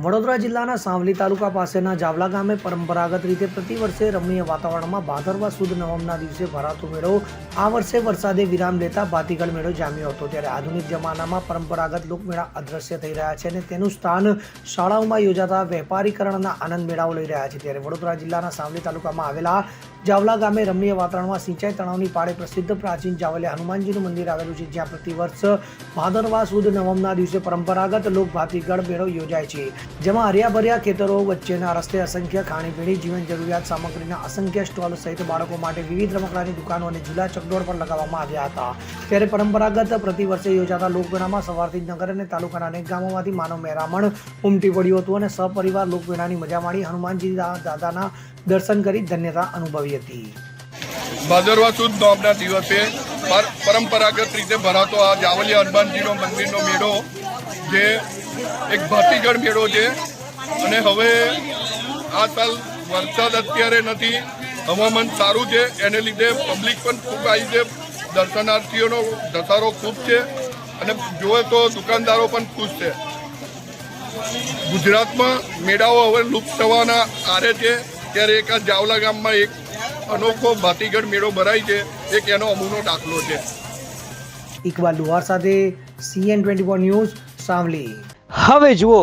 વડોદરા જિલ્લાના સાવલી તાલુકા પાસેના જાવલા ગામે પરંપરાગત રીતે પ્રતિવર્ષે રમણીય વાતાવરણમાં ભાદરવા સુદ નવમના દિવસે ભરાતો મેળો આ વર્ષે વરસાદે વિરામ લેતા ભાતીગળ મેળો જામ્યો હતો। ત્યારે આધુનિક જમાનામાં પરંપરાગત લોકમેળા અદ્રશ્ય થઈ રહ્યા છે અને તેનું સ્થાન શાળાઓમાં યોજાતા વેપારીકરણના આનંદ મેળાઓ લઈ રહ્યા છે। ત્યારે વડોદરા જિલ્લાના સાવલી તાલુકામાં આવેલા જાવલા ગામે રમણીય વાતાવરણમાં સિંચાઈ તળાવની પાળે પ્રસિદ્ધ પ્રાચીન જાવલિયા હનુમાનજીનું મંદિર આવેલું છે, જ્યાં પ્રતિવર્ષ ભાદરવા સુદ નવમના દિવસે પરંપરાગત લોક ભાતીગળ મેળો યોજાય છે, જેમાં હરિયાભર્યા ખેતરો વચ્ચેના રસ્તે અસંખ્ય ખાણીપીણી જીવન જરૂરિયાત સામગ્રીના અસંખ્ય સ્ટોલ સહિત બાળકો માટે વિવિધ રમકડાની દુકાનો અને ઝૂલા ચકડોળ પણ લગાવવામાં આવ્યા હતા। ત્યારે પરંપરાગત પ્રતિવર્ષે યોજાતા લોકમેળામાં સવારથી જ નગર અને તાલુકાના અનેક ગામોમાંથી માનવ મહેરામણ ઉમટી પડ્યું હતું અને સપરિવાર લોકમેળાની મજા માણી હનુમાનજી દાદાના દર્શન કરી ધન્યતા અનુભવી હતી। ભાદરવા સુદ નવમના દિવસે પરંપરાગત રીતે ભરાતો આ જાવલિયા હનુમાનજીનો મંદિરનો મેળો જે એક ભાતીગળ મેળો છે અને હવે આ સાલ વરસાદ અત્યારે નથી, હવામાન સારું છે, એને લીધે પબ્લિક પણ ખૂબ આવી છે, દર્શનાર્થીઓનો ધસારો ખૂબ છે અને જોવે તો દુકાનદારો પણ ખુશ છે। ગુજરાતમાં મેળાઓ હવે લુપ્ત થવાના આરે છે, ત્યારે એક આ જાવલા ગામમાં એક અનોખો ભાતીગળ મેળો ભરાય છે, એક એનો અમૂનો દાખલો છે। ઇકબાલ લુહાર સાથે CN24 ન્યૂઝ સાવલી। હવે જુઓ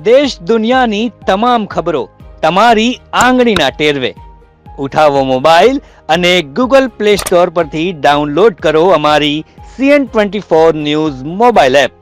દેશ દુનિયાની તમામ ખબરો તમારી આંગળીના ટેરવે। ઉઠાવો મોબાઈલ અને ગૂગલ પ્લે સ્ટોર પરથી ડાઉનલોડ કરો અમારી CN24 ન્યૂઝ મોબાઈલ એપ।